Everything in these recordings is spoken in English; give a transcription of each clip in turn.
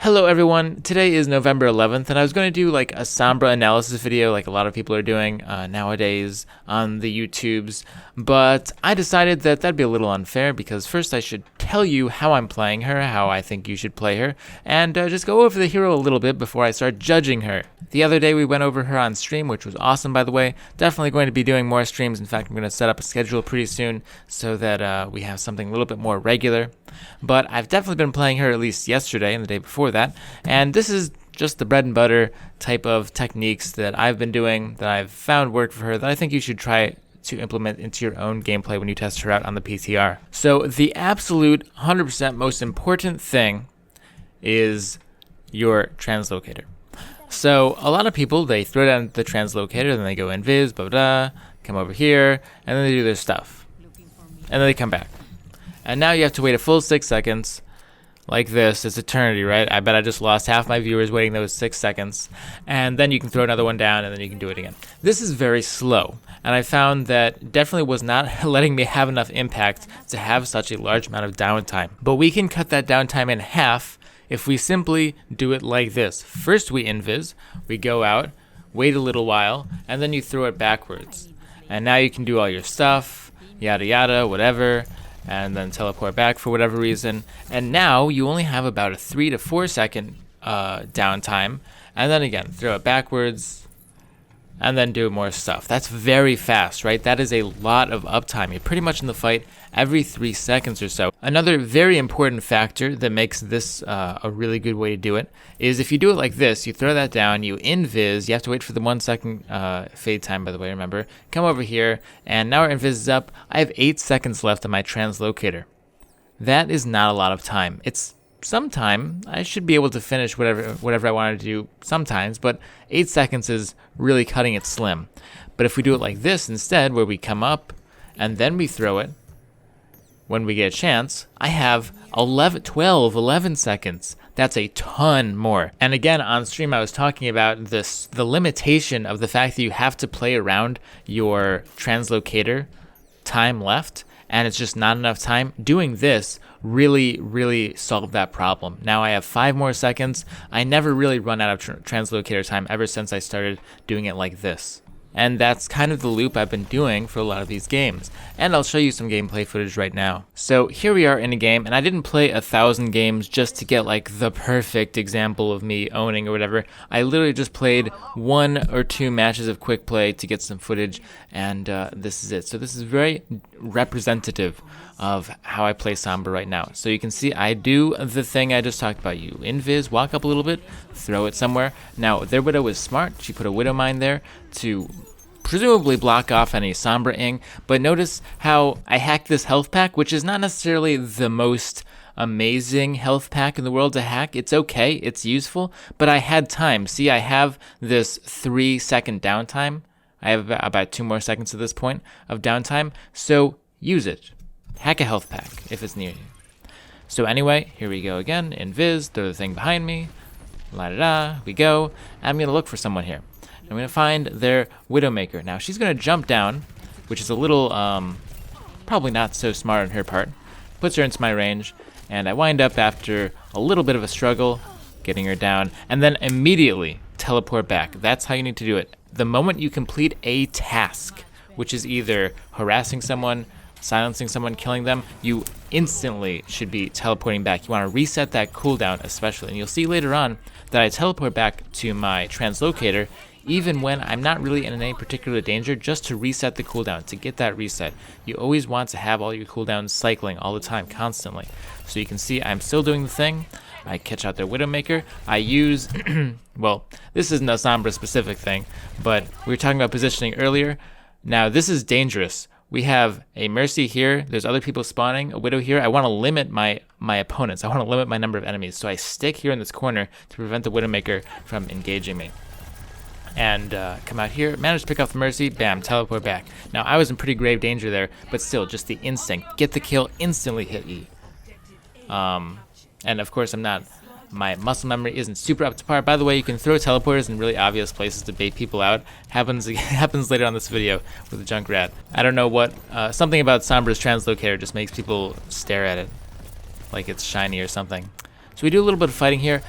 Hello everyone, today is November 11th and I was going to do like a Sombra analysis video like a lot of people are doing nowadays on the YouTubes, but I decided that that'd be a little unfair because first I should tell you how I'm playing her, how I think you should play her, and just go over the hero a little bit before I start judging her. The other day we went over her on stream, which was awesome by the way. Definitely going to be doing more streams. In fact, I'm going to set up a schedule pretty soon so that we have something a little bit more regular. But I've definitely been playing her at least yesterday and the day before that, and this is just the bread and butter type of techniques that I've been doing, that I've found work for her, that I think you should try to implement into your own gameplay when you test her out on the PTR. So the absolute 100% most important thing is your Translocator. So a lot of people, they throw down the Translocator, then they go invis, blah, blah, blah, come over here, and then they do their stuff. And then they come back. And now you have to wait a full 6 seconds, like this. It's eternity, right? I bet I just lost half my viewers waiting those 6 seconds. And then you can throw another one down, and then you can do it again. This is very slow, and I found that definitely was not letting me have enough impact to have such a large amount of downtime. But we can cut that downtime in half if we simply do it like this. First we invis, we go out, wait a little while, and then you throw it backwards. And now you can do all your stuff, yada yada, whatever, and then teleport back for whatever reason. And now you only have about a 3 to 4 second downtime, and then again throw it backwards and then do more stuff. That's very fast, right? That is a lot of uptime. You're pretty much in the fight every 3 seconds or so. Another very important factor that makes this a really good way to do it is if you do it like this, you throw that down, you invis, you have to wait for the 1 second fade time, by the way, remember. Come over here, and now our invis is up. I have 8 seconds left on my Translocator. That is not a lot of time. It's some time. I should be able to finish whatever I wanted to do sometimes, but 8 seconds is really cutting it slim. But if we do it like this instead, where we come up and then we throw it when we get a chance, I have 11 seconds. That's a ton more. And again, on stream I was talking about the limitation of the fact that you have to play around your Translocator time left, and it's just not enough time. Doing this really solved that problem. Now I have 5 more seconds. I never really run out of Translocator time ever since I started doing it like this. And that's kind of the loop I've been doing for a lot of these games. And I'll show you some gameplay footage right now. So here we are in a game, and I didn't play 1,000 games just to get like the perfect example of me owning or whatever. I literally just played 1 or 2 matches of quick play to get some footage, and this is it. So this is very representative of how I play Sombra right now. So you can see I do the thing I just talked about. You invis, walk up a little bit, throw it somewhere. Now their Widow was smart. She put a Widow Mine there to presumably block off any Sombra-ing, but notice how I hacked this health pack, which is not necessarily the most amazing health pack in the world to hack. It's okay, it's useful, but I had time. See, I have this 3 second downtime. I have about 2 more seconds at this point of downtime, so use it. Hack a health pack if it's near you. So anyway, here we go again. Invis, throw the thing behind me. La-da-da, we go. I'm going to look for someone here. I'm going to find their Widowmaker. Now, she's going to jump down, which is a little, probably not so smart on her part. Puts her into my range, and I wind up after a little bit of a struggle, getting her down, and then immediately teleport back. That's how you need to do it. The moment you complete a task, which is either harassing someone, silencing someone, killing them, you instantly should be teleporting back. You want to reset that cooldown especially, and you'll see later on that I teleport back to my Translocator even when I'm not really in any particular danger, just to reset the cooldown, to get that reset. You always want to have all your cooldowns cycling all the time, constantly. So you can see I'm still doing the thing. I catch out their Widowmaker. I use, well, this isn't a Sombra specific thing, but we were talking about positioning earlier. Now this is dangerous. We have a Mercy here. There's other people spawning, a Widow here. I want to limit my opponents. I want to limit my number of enemies. So I stick here in this corner to prevent the Widowmaker from engaging me. And come out here, manage to pick off the Mercy, bam, teleport back. Now I was in pretty grave danger there, but still, just the instinct. Get the kill, instantly hit E. And of course my muscle memory isn't super up to par. By the way, you can throw teleporters in really obvious places to bait people out. Happens later on this video with the Junkrat. I don't know what, something about Sombra's Translocator just makes people stare at it like it's shiny or something. So we do a little bit of fighting here.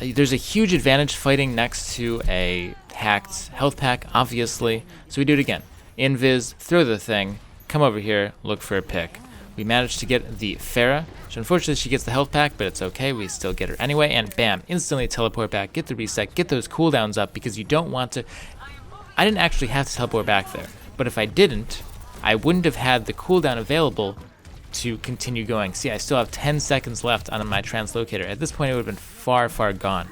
There's a huge advantage fighting next to a hacked health pack, obviously. So we do it again. Invis, throw the thing, come over here, look for a pick. We managed to get the Farah, which unfortunately she gets the health pack, but it's okay. We still get her anyway, and bam, instantly teleport back, get the reset, get those cooldowns up, because you don't want to... I didn't actually have to teleport back there, but if I didn't, I wouldn't have had the cooldown available to continue going. See, I still have 10 seconds left on my translocator. At this point, it would have been far, far gone.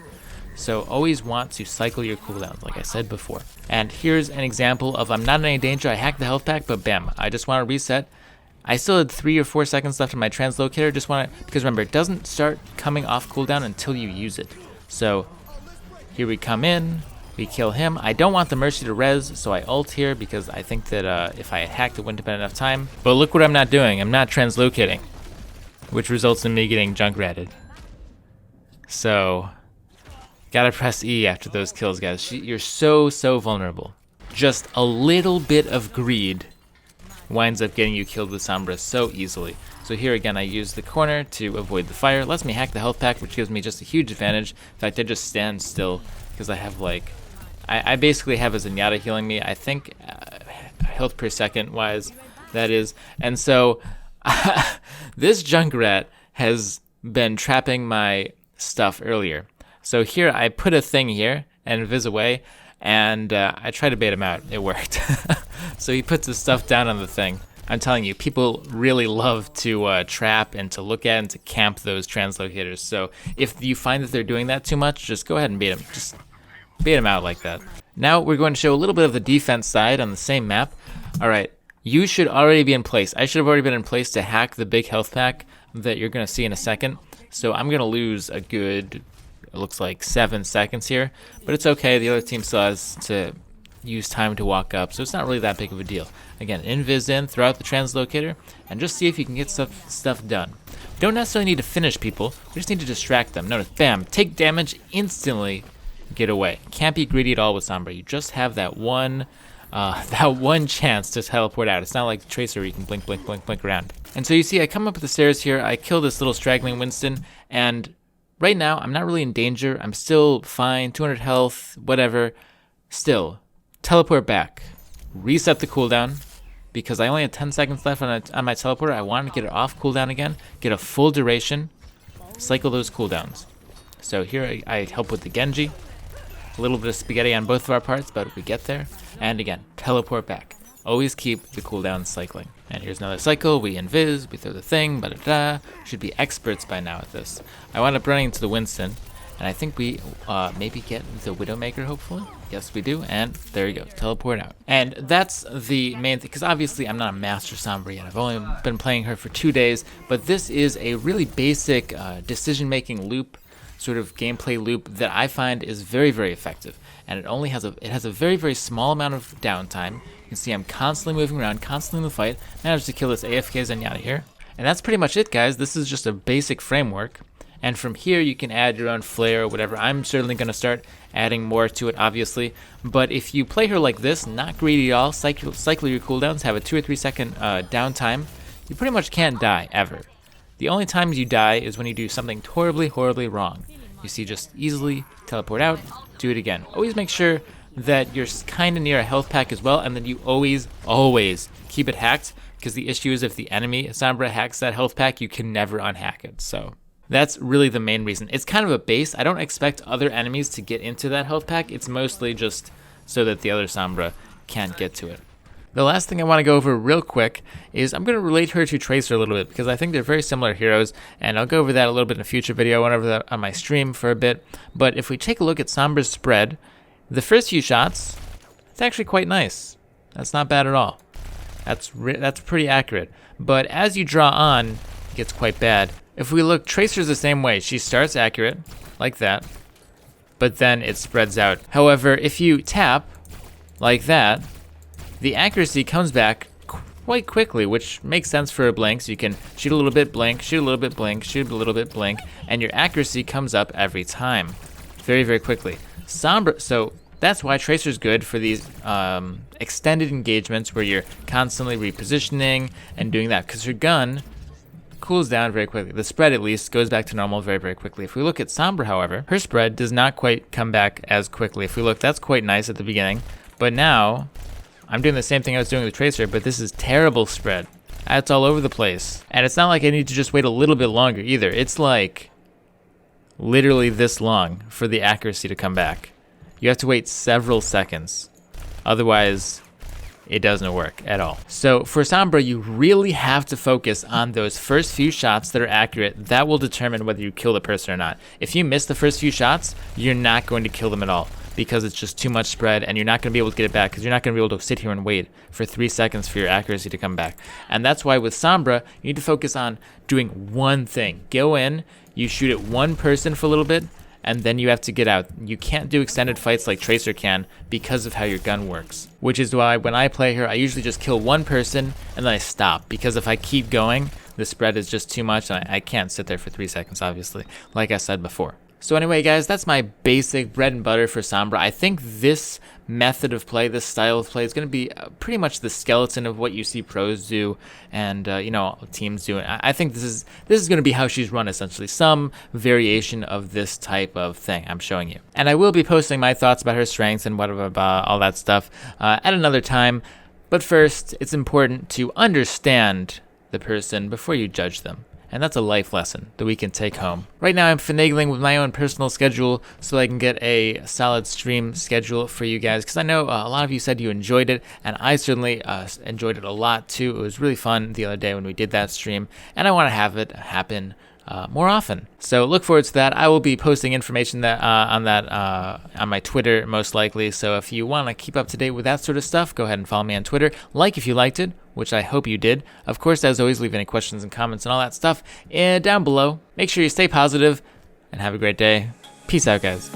So always want to cycle your cooldowns, like I said before. And here's an example of I'm not in any danger. I hacked the health pack, but bam, I just want to reset. I still had 3 or 4 seconds left on my translocator. Just want to, because remember, it doesn't start coming off cooldown until you use it. So here we come in. We kill him. I don't want the Mercy to res, so I ult here because I think that if I had hacked, it wouldn't have been enough time. But look what I'm not doing. I'm not translocating, which results in me getting junk-ratted. So, gotta press E after those kills, guys. You're so vulnerable. Just a little bit of greed winds up getting you killed with Sombra so easily. So here again, I use the corner to avoid the fire. Lets me hack the health pack, which gives me just a huge advantage. In fact, I just stand still because I have like... I basically have a Zenyatta healing me, I think, health per second wise, that is. And so, this Junkrat has been trapping my stuff earlier. So here, I put a thing here, and Viz away, and I tried to bait him out. It worked. So he puts his stuff down on the thing. I'm telling you, people really love to trap and to look at and to camp those translocators. So if you find that they're doing that too much, just go ahead and bait them. Just bait him out like that. Now we're going to show a little bit of the defense side on the same map. Alright, you should already be in place. I should have already been in place to hack the big health pack that you're going to see in a second. So I'm going to lose a good, it looks like 7 seconds here. But it's okay, the other team still has to use time to walk up, so it's not really that big of a deal. Again, invis in, throw out the translocator, and just see if you can get stuff done. We don't necessarily need to finish people, we just need to distract them. Notice, bam, take damage instantly. Get away. Can't be greedy at all with Sombra. You just have that one chance to teleport out. It's not like Tracer where you can blink, blink, blink, blink around. And so you see, I come up the stairs here. I kill this little straggling Winston, and right now I'm not really in danger. I'm still fine. 200 health, whatever. Still, teleport back. Reset the cooldown because I only had 10 seconds left on my teleporter. I wanted to get it off cooldown again, get a full duration, cycle those cooldowns. So here I help with the Genji. A little bit of spaghetti on both of our parts, but we get there. And again, teleport back. Always keep the cooldown cycling. And here's another cycle. We invis, we throw the thing, ba-da-da. Should be experts by now at this. I wound up running into the Winston, and I think we maybe get the Widowmaker, hopefully. Yes, we do, and there you go, teleport out. And that's the main thing, because obviously I'm not a master Sombra yet. I've only been playing her for 2 days, but this is a really basic decision-making loop, sort of gameplay loop that I find is very, very effective. And it only has a very, very small amount of downtime. You can see I'm constantly moving around, constantly in the fight. Managed to kill this AFK Zenyatta here. And that's pretty much it, guys. This is just a basic framework. And from here, you can add your own flair or whatever. I'm certainly going to start adding more to it, obviously. But if you play her like this, not greedy at all, cycle your cooldowns, have a 2 or 3 second downtime, you pretty much can't die, ever. The only times you die is when you do something horribly, horribly wrong. You see, just easily teleport out, do it again. Always make sure that you're kind of near a health pack as well, and then you always keep it hacked, because the issue is if the enemy Sombra hacks that health pack, you can never unhack it. So that's really the main reason. It's kind of a base. I don't expect other enemies to get into that health pack. It's mostly just so that the other Sombra can't get to it. The last thing I want to go over real quick is I'm going to relate her to Tracer a little bit because I think they're very similar heroes, and I'll go over that a little bit in a future video. I went over that on my stream for a bit. But if we take a look at Sombra's spread, the first few shots, it's actually quite nice. That's not bad at all. That's pretty accurate. But as you draw on, it gets quite bad. If we look, Tracer's the same way. She starts accurate, like that, but then it spreads out. However, if you tap, like that, the accuracy comes back quite quickly, which makes sense for a blink. So you can shoot a little bit, blink, shoot a little bit, blink, shoot a little bit, blink, and your accuracy comes up every time, very, very quickly. Sombra, so that's why Tracer's good for these extended engagements where you're constantly repositioning and doing that, because her gun cools down very quickly. The spread, at least, goes back to normal very, very quickly. If we look at Sombra, however, her spread does not quite come back as quickly. If we look, that's quite nice at the beginning. But now, I'm doing the same thing I was doing with Tracer, but this is terrible spread. It's all over the place. And it's not like I need to just wait a little bit longer either. It's like literally this long for the accuracy to come back. You have to wait several seconds. Otherwise, it doesn't work at all. So for Sombra, you really have to focus on those first few shots that are accurate. That will determine whether you kill the person or not. If you miss the first few shots, you're not going to kill them at all because it's just too much spread and you're not going to be able to get it back because you're not going to be able to sit here and wait for 3 seconds for your accuracy to come back. And that's why with Sombra, you need to focus on doing one thing. Go in, you shoot at one person for a little bit, and then you have to get out. You can't do extended fights like Tracer can because of how your gun works. Which is why when I play her, I usually just kill one person and then I stop. Because if I keep going, the spread is just too much and I can't sit there for 3 seconds, obviously, like I said before. So anyway, guys, that's my basic bread and butter for Sombra. I think this method of play, this style of play, is going to be pretty much the skeleton of what you see pros do and teams do. I think this is going to be how she's run, essentially, some variation of this type of thing I'm showing you. And I will be posting my thoughts about her strengths and whatever about all that stuff at another time. But first, it's important to understand the person before you judge them. And that's a life lesson that we can take home. Right now I'm finagling with my own personal schedule so I can get a solid stream schedule for you guys, because I know a lot of you said you enjoyed it, and I certainly enjoyed it a lot too. It was really fun the other day when we did that stream, and I want to have it happen more often. So look forward to that. I will be posting information on my Twitter most likely. So if you want to keep up to date with that sort of stuff, go ahead and follow me on Twitter. Like if you liked it, which I hope you did. Of course, as always, leave any questions and comments and all that stuff down below. Make sure you stay positive and have a great day. Peace out, guys.